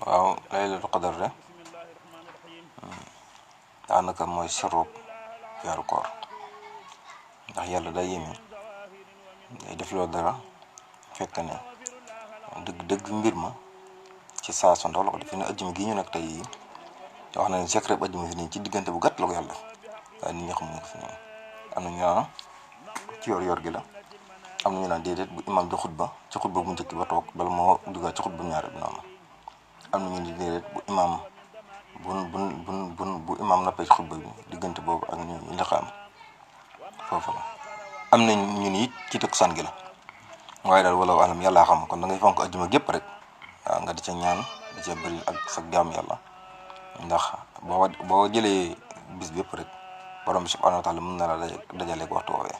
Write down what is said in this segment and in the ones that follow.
waaw laylatul qadar de daanaka mooy sirru weeru koor ndax yàlla day yéeme day def loolu dara fekk ne dëgg mbir ma ci saa su ndaw la ko def fi ne ajjuma gi ñu nekk tey wax na ne secret bu ajjuma fi nii ci diggante bu gàtt la ko yàlla def waaye nit ñi xamuñu ko fi nii am na ñu naan ci yor gi la am na ñu naan déedéet bu imam di xutba ci xutba bu njëkk ba toog bala moo duggaat ci xutba bu ñaareel bi noonu am na ñu ne déedéet bu imam bu imam noppee ci xutba bi diggante boobu ak ñu liqaam foofu la am na ñu ni it ci takkusaan gi la waaye daal wala alam yàllaa xam kon da ngay fonk ajjuma gépp rek waaw nga di ca ñaan di ca bëri ak sa jaam yàlla ndax boo jëlee bis bépp rek borom bi subhanahu wa taala mën na la dajaleeg waxtu woowee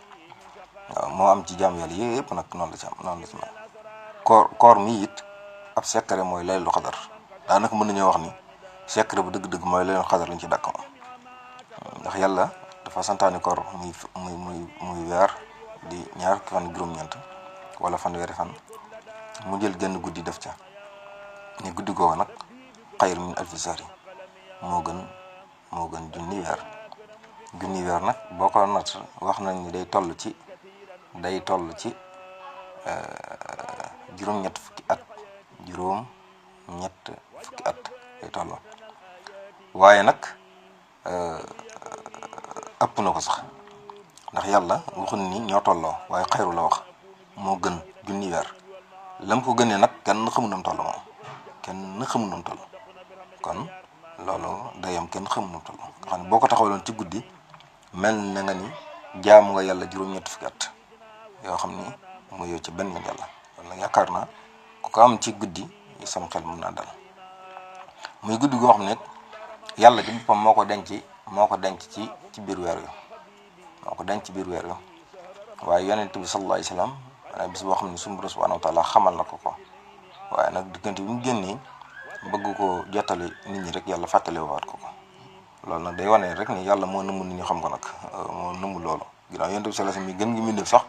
waaw moo am ci jaam yàlla yëpp nag noonu la ci am noonu la ci mel koor mi it ab secret mooy laylatul qadar daanaka mën nañoo wax ni secret bu dëgg-dëgg mooy laylatul qadar lañ ci dàkk moom ndax yàlla dafa santaani koor muy weer di ñaar fukki fan juróom-ñeent wala fanweeri fan mu jël genn guddi def ca ni guddi googu nag xayr min alfi sahri moo gën junni weer nag boo ko natt wax nañ ni day toll ci juróom-ñett fukki at day toll waaye nag ëpp na ko sax ndax yàlla waxul ni ñoo tolloo waaye xayru la wax moo gën junni weer lam ko gënee nag kenn xamu nam toll moom kenn xamu nam toll kon loolu dayam kenn xamu nam toll nga xam ne boo ko taxawaloon ci guddi mel na nga ni jaamu nga yàlla juróom-ñett fukki at yoo xam ni mu yow ci benn yàlla kon nag yaakaar naa ku ko am ci guddi sam xel mën naa dal muy guddi goo xam ne yàlla ci boppam moo ko denc ci biir weer wi waaye yonent bi sallallahu alayhi wa sallam bis boo xam ne suñu borom subhanahu wa taala xamal na ko waaye nag diggante bi mu génnee bëgg ko jottali nit ñi rek yàlla fàttali waat ko loolu nag day wane rek ni yàlla moo nëmmu nit ñi xam ko nag moo nëmmu loolu ginnaaw yonent bi sallallahu alayhi wa sallam mi gën ngi mbindeef sax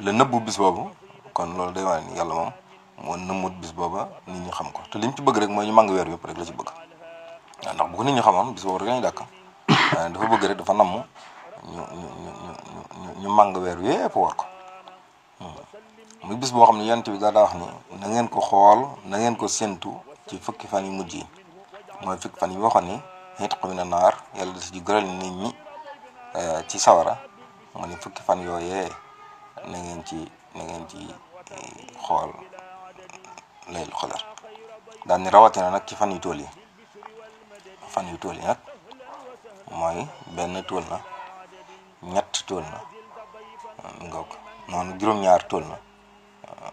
la nëbbu bis boobu kon loolu day wane ni yàlla moom moo nëmmut bis booba nit ñi xam ko te li mu ci bëgg rek mooy ñu màng weer yëpp rek la ci bëgg waaw ndax bu ko nit ñi xamoon bis boobu rek lañuy dàkk dafa bëgg rek dafa namm ñu màng weer yëpp war ko muy bis boo xam ne yonent bi daa wax ni na ngeen ko xool na ngeen ko séntu ci fukki fan yu mujj yi mooy fukki fan yi waxoon ni itqu mina naar yàlla da ci gëral nit ñi ci sawara mu ni fukki fan yooyee na ngeen ci xool laylatul qadar daal ni rawatina nag ci fan yu tool yi nag mooy benn tool na ñett tool na ngoog noonu juróom-ñaar tool na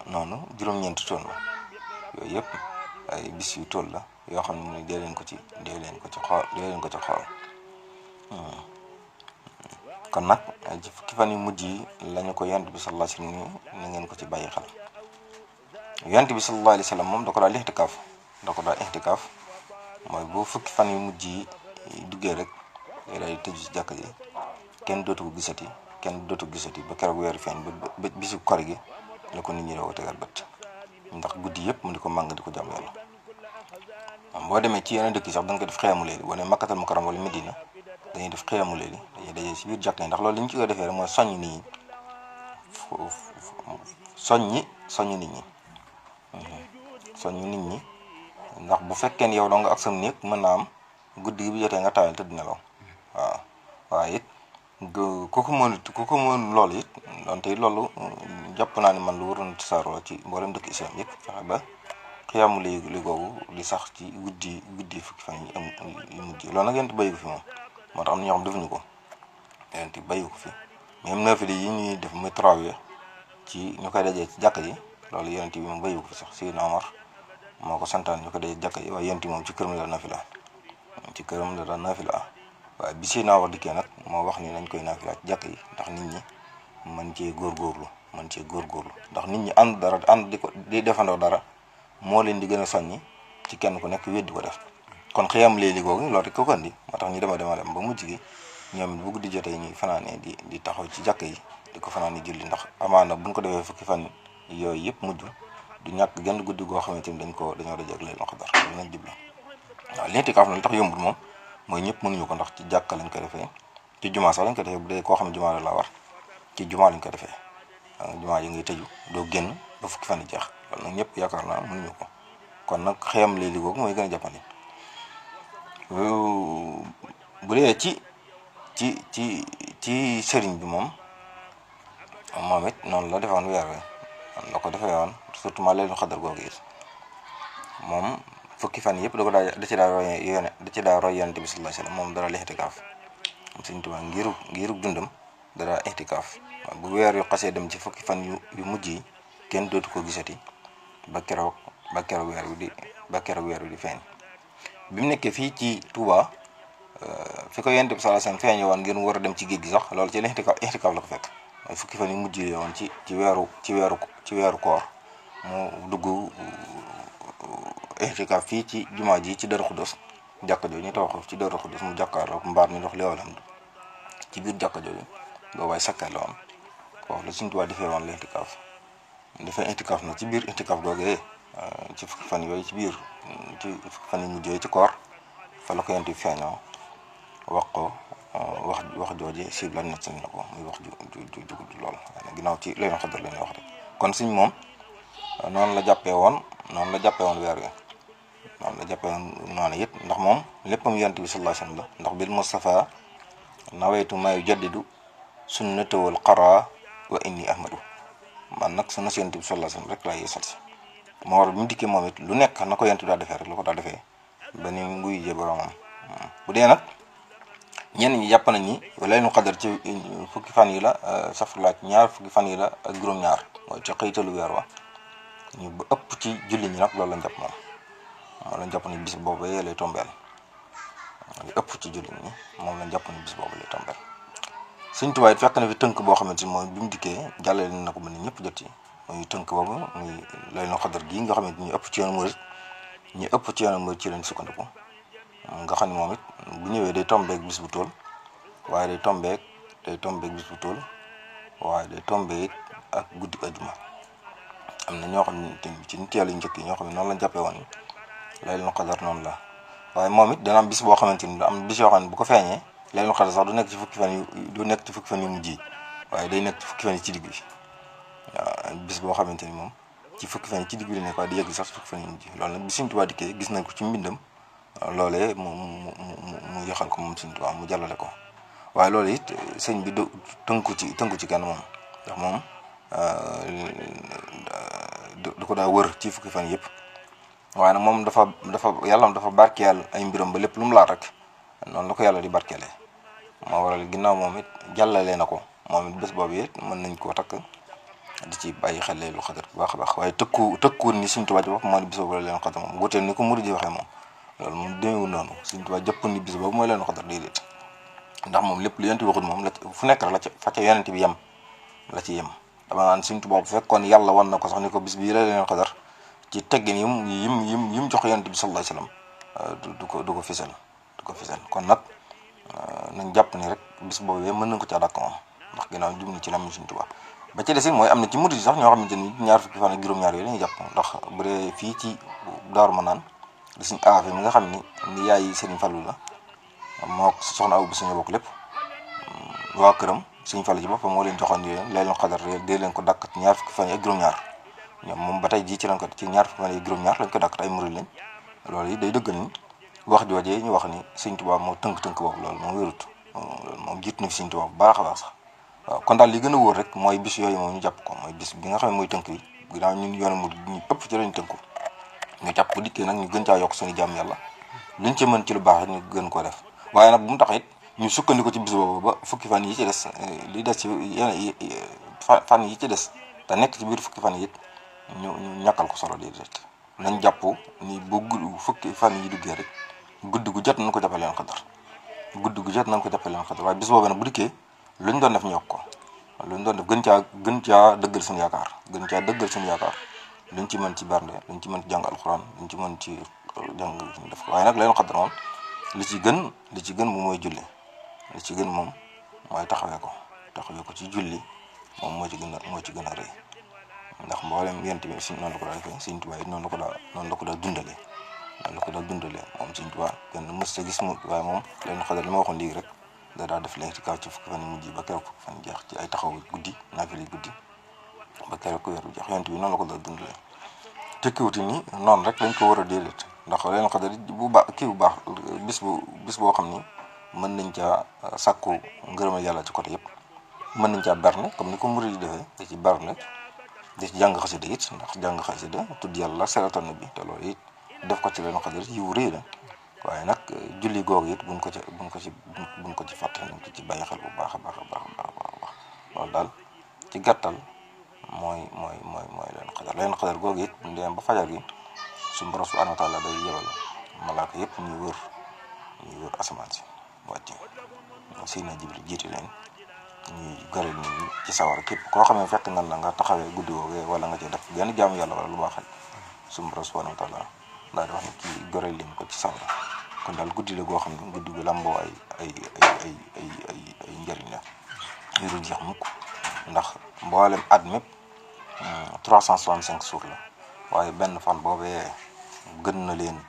noonu juróom-ñeent tool na yooyu yëpp ay bis yu tool la yoo xam ne dee leen ko ci xool kon nag ci fukki fan yu mujj yi lañu ko yonent bi sallallahu alayhi wa sallam ni na ngeen ko ci bàyyi xel yonent bi sallallahu alayhi wa sallam moom da ko daal ixtikaaf mooy bu fukki fan yu mujj yi duggee rek day daal di tëju ci jàkka ji kenn dootu ko gisati ba keroog weeru feeñ ba bisu kor gi la ko nit ñi doo ko tegal bët ndax guddi yëpp mu di ko màng di ko jàmm yàlla boo demee ci yeneen dëkk yi sax da nga koy def xiyaamu leeli boo nee Makkatal Mukarram wala Medina dañuy def xiyaamu leeli dañuy dajee si biir jàkk yi ndax loolu li ñu ci koy defee rek mooy soññ nit ñi ndax bu fekkee ne yow doo nga ak sam néeg mën naa am guddi gi bu jotee nga taayal tëdd nelaw waaw waaye it ku ko mën loolu it donte loolu jàpp naa ni man lu waroon tasaaroo ci mboolem dëkk islam yëpp fexe ba xiyaamu léegi googu di sax ci guddi fukki fan yi yu mujj loolu nag yonent bàyyi ko fi moom moo tax am na ñoo xam defuñu ko yonent bàyyi ko fi même naafila yi ñuy def muy tarawih ci ñu koy dajee ci jàkk ji loolu yonent bi moom bàyyi ko fi sax Seydina Omar moo ko santaan ñu koy dajee ci jàkk ji waaye yonent moom ci këram la daan naafila waaye bi Seydina Omar dikkee nag moo wax ni nañ koy naafila ci jàkk yi ndax nit ñi mën cee góorgóorlu ndax nit ñi ànd di defandoo dara moo leen di gën a soññi ci kenn ku nekk weddi ko def kon xiyam léegi googu loolu rek ko andi moo tax ñu dem ba mujj gi ñoom it bu guddi jotee ñuy fanaanee di taxaw ci jàkk yi di ko fanaane julli ndax amaana buñ ko defee fukki fan yooyu yëpp mujj du ñàkk genn guddi goo xamante ni dañoo dajeeg laylatul qadar loolu lañ jublu. waaw l'intikaaf nag li tax yombul moom mooy ñëpp mënuñu ko, ndax ci jàkka lañ ko defee, ci jumaa sax lañ ko defee bu dee koo xam ne jumaa la war ci jumaa lañ ko defee. jumaa yi ngay tëju doo génn ba fukki fan yi jeex, loolu nag ñëpp yaakaar naa mënuñu ko. kon nag xëyam lay ligoogu mooy gën a jàppandi. bu dee ci sëriñ bi moom it noonu la defoon weer wi, noonu la ko defee woon surtout maa laylatul qadar googu it moom fukki fan yëpp da ci daa roy yonent bi sallallahu alayhi wasallam. moom dara lixtikaaf Sëriñ Tuubaa ngirug dundam dara ixtikaaf. bu weer yu xasee dem ci fukki fan yu mujj yi kenn dootu ko gisati ba keroog weer wi di feeñ. bi mu nekkee fii ci Touba fi ko yonent bi sallallahu alayhi wasallam feeñe woon ngeen war a dem ci géej gi sax loolu ci ixtikaaf la ko fekk. mooy fukki fan yu mujj yi woon ci weeru koor mu dugg ixtikaaf fii ci jumaa ji ci Daaru Xudoos, jàkka jooju ñu tawax ci Daaru Xudoos mu jàkkaarloog mbaar mi ndox leewalam ci biir jàkka jooju boobaay sakkat la woon. foofu la Sëriñ Tuubaa defee woon l'intikaaf. dafay intikaaf nag ci biir intikaaf googee ci fukki fan yooyu ci fukki fan yu mujj yooyu ci koor fa la ko yonent bi feeñoo wax ko wax jooje siib la nekk na ko muy wax ju lool ginnaaw ci laylatul qadar la ñuy wax rek. kon suñ moom noonu la jàppee woon weer wi, noonu la jàppee woon noonu it ndax moom léppam yonent bi sallallahu alayhi wasallam la. ndax bil Mustafa nawaytu ma yujaddidu sunnatawal qara wa inni ahmadu. man nag sunna si yonent bi sallallahu alayhi wasallam rek laa yeesal si. moo war bi mu dikkee moom it lu nekk na ko yonent bi daa defee rek la ko daa defee ba ni nguy jee boromam. bu dee nag ñenn ñi jàpp nañ ni laylatul qadar ci fukki fan yi la safrulaat ñaar fukki fan yi la ak juróom-ñaar mooy ci xëytalu weer wa. ñu ba ëpp ci julli ñi nag loolu lañ jàpp moom lañ jàpp ni bis boobu lay tombeel. li ëpp ci julli ñi moom lañ jàpp ni bis boobu lay tombeel. Sëriñ Tuubaa it fekk na fi tënk boo xamante ni mooy bi mu dikkee jàllale na ko ba ni ñëpp jot ci muy tënk boobu muy laylatul qadar gii nga xamante ni ñu ëpp ci yoonu murid ci lañ sukkandiku. nga xam ne moom it bu ñëwee day tombeek bis bu tool waaye day tombeek bis bu tool waaye day tombeek ak guddi ajuma. am na ñoo xam ne ci nit yàlla yu njëkk yi ñoo xam ne noonu lañ jàppee woon laylatul qadar noonu la. waaye moom it dana am bis boo xamante ni am bis yoo xam ne bu ko feeñee laylatul qadar sax du nekk ci fukki fan yu mujj yi waaye day nekk ci fukki fan yi ci digg bi. waaw bis boo xamante ni moom ci fukki fan yi ci digg bi la nekk waaye di yegg sax ci fukki fan yu mujj yi loolu nag bi Sëriñ Tuubaa dikkee gis nañ ko ci mbindam. loolee mu yaxal ko moom Sëriñ Tuubaa mu jàllale ko. waaye loolu it sëñ bi tënku ci kenn moom ndax moom du ko daa wër ci fukki fan yëpp. waaye nag moom dafa barkeel ay mbiram ba lépp lu mu laal rek noonu la ko yàlla di barkeelee. moo waral ginnaaw moom it jàllale na ko moom it bés boobu it mën nañ koo takk di ci bàyyi xel laylatul qadar bu baax a baax. waaye tëkkuwul ni Sëriñ Tuubaa ci bopp moo di bés boobu laylatul qadar moom wutee ni ko murid yi waxee moom loolu moom demeewul noonu. Sëriñ Tuubaa jëpp ni bis boobu mooy laylatul qadar déedéet ndax moom lépp lu yonent bi waxul moom la fu nekk rek la fa ca yonent bi yem la ci yem. dama naan Sëriñ Tuubaa bu fekkoon yàlla wan na ko sax ni ko bis bii laylatul qadar ci teggin yim jox yonent bi sallallahu alayhi wasallam du ko fisal kon nag nañ jàpp ni rek bis boobu mën nañ ko caa dàkk moom ndax ginnaaw jum ni ci lam Sëriñ Tuubaa ba ci des mooy am na ci murid sax ñoo xamante ni ñaar fukki fan ak juróom-ñaar yooyu la ñuy jàpp ndax bu dee fii ci Daaru Manaan di suñu aafe mi nga xam ni yaay Sëriñ Fallu la moo soxna aw bi suñu bokk lépp waa këram Sëriñ Fallu ci boppam moo leen joxoon laylatul qadar dee leen ko dàkk ci ñaar fukki fan ak juróom-ñaar ñoom moom ba tey jii ci ñaar fukki fan ak juróom-ñaar lañ ko dàkk ay murid lañ. loolu yi day dëggal ni wax joojee ñu wax ni Sëriñ Tuubaa moo tënk boobu loolu moom wérut loolu moom jiit na fi Sëriñ Tuubaa bu baax a baax sax. waaw kon daal li gën a wóor rek mooy bis yooyu moom ñu jàpp ko mooy bis bi nga xam ne mooy tënk bi ginnaaw ñun yoonu mu ñu ëpp ci lañu tënku ñu jàpp bu dikkee nag ñu gën caa yokk suñu jàmm yàlla luñ ci mën ci lu baax ñu gën koo def. waaye nag bu mu tax it ñu sukkandiku ci bis boobu ba fukki fan yi ci des li des ci fan yi ci des te nekk ci biir fukki fan yi it ñu ñàkkal ko solo déedéet. nañ jàpp ni bu fukki fan yi duggee rek guddi gu jot nañ ko jàppale leen xadar waaye bis boobu nag bu dikkee luñ doon def ñu yokk ko luñ doon def gën caa dëggal suñu yaakaar luñ ci mën ci bernde luñ ci mën ci jàng alxuraan luñ ci mën ci jàng def ko waaye nag laylatul qadar moom li ci gën moom mooy julli li ci gën moom mooy taxawee ko ci julli moom moo ci gën a rëy ndax mboolem yent bi si noonu la ko daa defee Sëñ Tuubaa it noonu la ko daa dundalee moom Sëñ Tuubaa kenn mës ta gis mu waaye moom leen xadar li ma waxoon léegi rek da daa def léegi ci kaw ci fukki fan mujj ba keroog fukki fan jeex ci ay taxaw guddi naafila guddi ba keroog ku weer bu jeex yent bi noonu la ko daa dundalee tekkiwuti ni noonu rek dañ ko war a déedéet ndax leen xadar bu baax kii bu baax bis boo xam ni mën nañ caa sàkku ngërëmal yàlla ci côté yëpp mën nañ caa berne comme ni ko murid yi defee da ci berne di ci jàng xasida it ndax jàng xasida tudd yàlla seroton bi te loolu it def ko ci leen xadar yiw rëy la waaye nag julli googu it buñ ko ci fàtte nañ ko ci bàyyi xel bu baax a baax loolu daal ci gàttal mooy leen xadar googu it buñ demee ba fajar gi suñu borom subhanahu wa taala day yebal malaaka yëpp ñuy wër asamaan si wàcc Seydina Jibril jiite leen ñuy goreel nit ñi ci sawar képp koo xam ne fekk nga taxawee guddi woogee wala nga ci def genn jaamu yàlla wala lu baaxal suñu borom subhanahu wa taala daal di wax ne kii goreel leen ko ci sawar kon daal guddi la goo xam ne guddi gu lamboo ay njëriñ la yu dul jeex mukk ndax mboolem at mépp 365 jours la waaye benn fan boobee gën na leen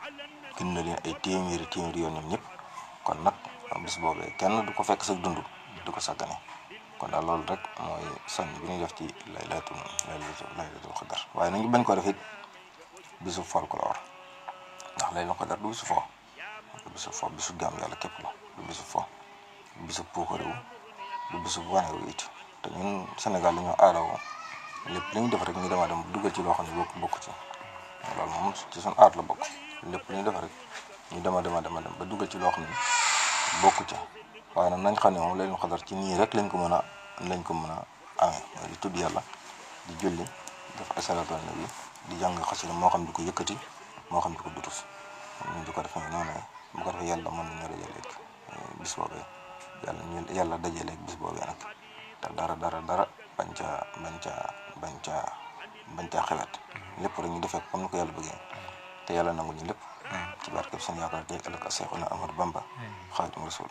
ay téeméeri yoon ñoom ñëpp kon nag bis boobee kenn du ko fekk sa dund du ko sàggane kon daal loolu rek mooy soñ bi ñuy def ci laylatul xadar waaye nañu bañ ko def it bisu folklore ndax laylatul xadar du bisu fo bisu gàmm yàlla képp la du bisu fo bisu puukarewu du bisu wanewu it te ñun Sénégal dañoo aadawoo lépp li ñu def rek ñu dema dem dugal ci loo xam ne bokk ci loolu moom ci suñu aat la bokk lépp li ñu def rek ñu dema ba dugal ci loo xam ne bokk ci waaye nag nañ xam ne moom laylatul xadar ci nii rek lañ ko mën a amee mooy di tudd yàlla di julli def ay salaatu ala nabi di jàng xasida moo xam di ko yëkkati moo xam di ko dutus ñu di ko defee noonu bu ko defee yàlla mën nañu dajaleeg bis boobee yàlla dajaleeg bis boobee nag te dara bañ caa xewet lépp rek ñu defee comme ni ko yàlla bëggee te yàlla nangu ñu lépp ci barkeb seen yaakaar tey ëllëg Seexuna Ahmadu Bamba Xaadimu Rasuul